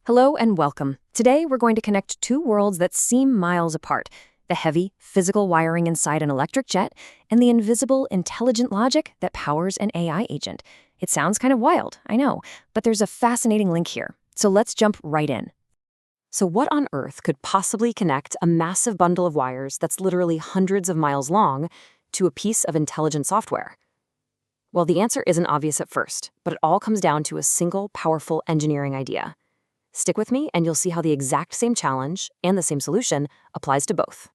Hello and welcome. Today we're going to connect two worlds that seem miles apart: the heavy, physical wiring inside an electric jet and the invisible, intelligent logic that powers an AI agent. It sounds kind of wild, I know, but there's a fascinating link here. So let's jump right in. So what on earth could possibly connect a massive bundle of wires that's literally hundreds of miles long to a piece of intelligent software? Well, the answer isn't obvious at first, but it all comes down to a single, powerful engineering idea. Stick with me and you'll see how the exact same challenge and the same solution applies to both.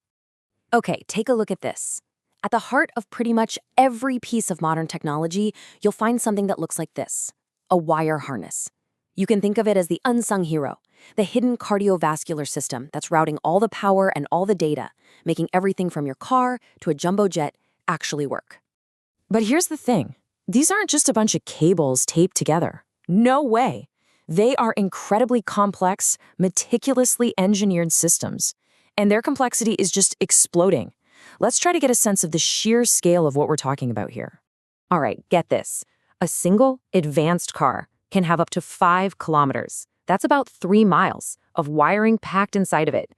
Okay, take a look at this. At the heart of pretty much every piece of modern technology, you'll find something that looks like this: a wire harness. You can think of it as the unsung hero, the hidden cardiovascular system that's routing all the power and all the data, making everything from your car to a jumbo jet actually work. But here's the thing. These aren't just a bunch of cables taped together. No way. They are incredibly complex, meticulously engineered systems, and their complexity is just exploding. Let's try to get a sense of the sheer scale of what we're talking about here. All right, get this. A single advanced car can have up to 5 kilometers. That's about 3 miles of wiring packed inside of it.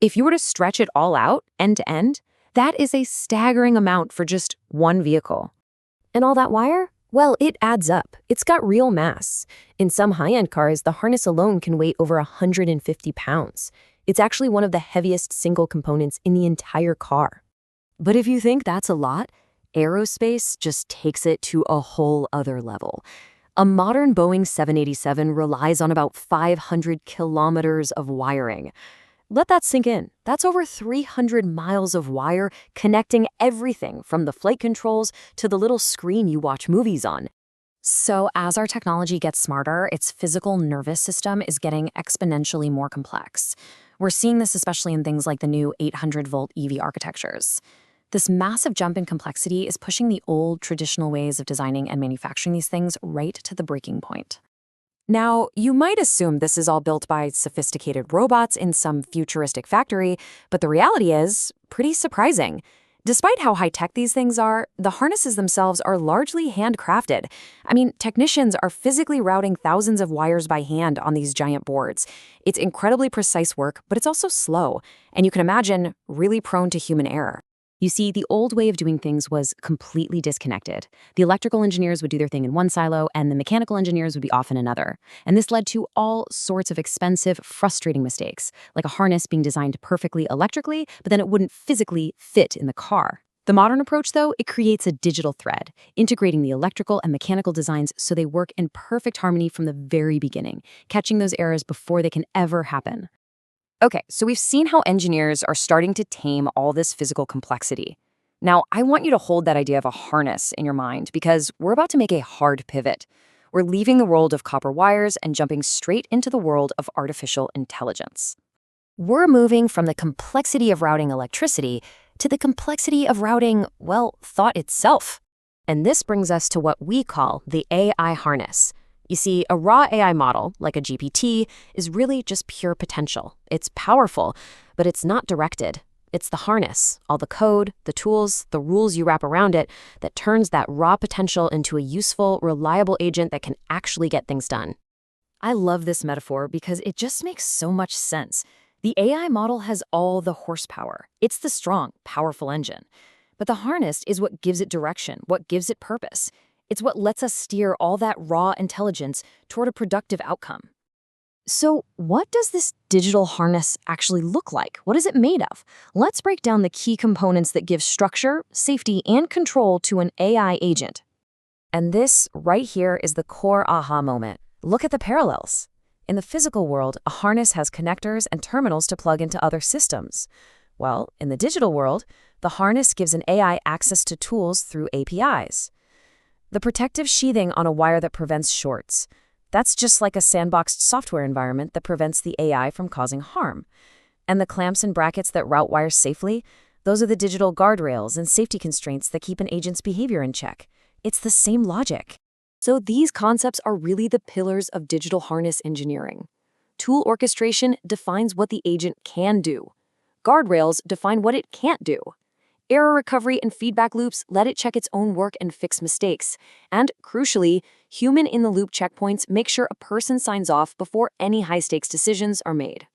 If you were to stretch it all out, end to end, that is a staggering amount for just one vehicle. And all that wire? Well, it adds up. It's got real mass. In some high-end cars, the harness alone can weigh over 150 pounds. It's actually one of the heaviest single components in the entire car. But if you think that's a lot, aerospace just takes it to a whole other level. A modern Boeing 787 relies on about 500 kilometers of wiring. Let that sink in. That's over 300 miles of wire connecting everything from the flight controls to the little screen you watch movies on. So as our technology gets smarter, its physical nervous system is getting exponentially more complex. We're seeing this especially in things like the new 800-volt EV architectures. This massive jump in complexity is pushing the old, traditional ways of designing and manufacturing these things right to the breaking point. Now, you might assume this is all built by sophisticated robots in some futuristic factory, but the reality is pretty surprising. Despite how high-tech these things are, the harnesses themselves are largely handcrafted. I mean, technicians are physically routing thousands of wires by hand on these giant boards. It's incredibly precise work, but it's also slow, and you can imagine really prone to human error. You see, the old way of doing things was completely disconnected. The electrical engineers would do their thing in one silo, and the mechanical engineers would be off in another. And this led to all sorts of expensive, frustrating mistakes, like a harness being designed perfectly electrically, but then it wouldn't physically fit in the car. The modern approach, though, it creates a digital thread, integrating the electrical and mechanical designs so they work in perfect harmony from the very beginning, catching those errors before they can ever happen. Okay, so we've seen how engineers are starting to tame all this physical complexity. Now, I want you to hold that idea of a harness in your mind because we're about to make a hard pivot. We're leaving the world of copper wires and jumping straight into the world of artificial intelligence. We're moving from the complexity of routing electricity to the complexity of routing, well, thought itself. And this brings us to what we call the AI harness. You see, a raw AI model, like a GPT, is really just pure potential. It's powerful, but it's not directed. It's the harness, all the code, the tools, the rules you wrap around it, that turns that raw potential into a useful, reliable agent that can actually get things done. I love this metaphor because it just makes so much sense. The AI model has all the horsepower. It's the strong, powerful engine. But the harness is what gives it direction, what gives it purpose. It's what lets us steer all that raw intelligence toward a productive outcome. So what does this digital harness actually look like? What is it made of? Let's break down the key components that give structure, safety, and control to an AI agent. And this right here is the core aha moment. Look at the parallels. In the physical world, a harness has connectors and terminals to plug into other systems. Well, in the digital world, the harness gives an AI access to tools through APIs. The protective sheathing on a wire that prevents shorts. That's just like a sandboxed software environment that prevents the AI from causing harm. And the clamps and brackets that route wires safely, those are the digital guardrails and safety constraints that keep an agent's behavior in check. It's the same logic. So these concepts are really the pillars of digital harness engineering. Tool orchestration defines what the agent can do. Guardrails define what it can't do. Error recovery and feedback loops let it check its own work and fix mistakes. And crucially, human-in-the-loop checkpoints make sure a person signs off before any high-stakes decisions are made.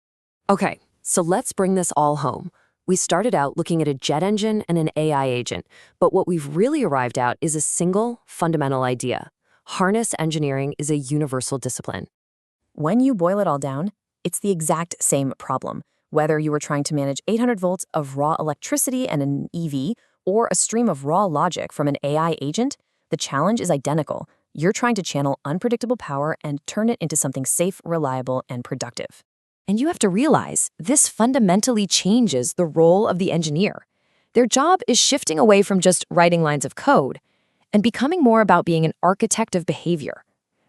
Okay, so let's bring this all home. We started out looking at a jet engine and an AI agent, but what we've really arrived at is a single, fundamental idea. Harness engineering is a universal discipline. When you boil it all down, it's the exact same problem. Whether you were trying to manage 800 volts of raw electricity and an EV, or a stream of raw logic from an AI agent, the challenge is identical. You're trying to channel unpredictable power and turn it into something safe, reliable, and productive. And you have to realize this fundamentally changes the role of the engineer. Their job is shifting away from just writing lines of code and becoming more about being an architect of behavior.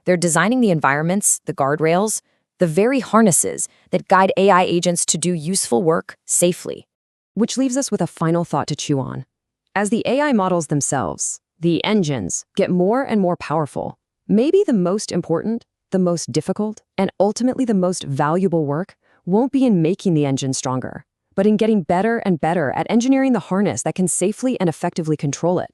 They're designing the environments, the guardrails, the very harnesses that guide AI agents to do useful work safely. Which leaves us with a final thought to chew on. As the AI models themselves, the engines, get more and more powerful, maybe the most important, the most difficult, and ultimately the most valuable work won't be in making the engine stronger, but in getting better and better at engineering the harness that can safely and effectively control it.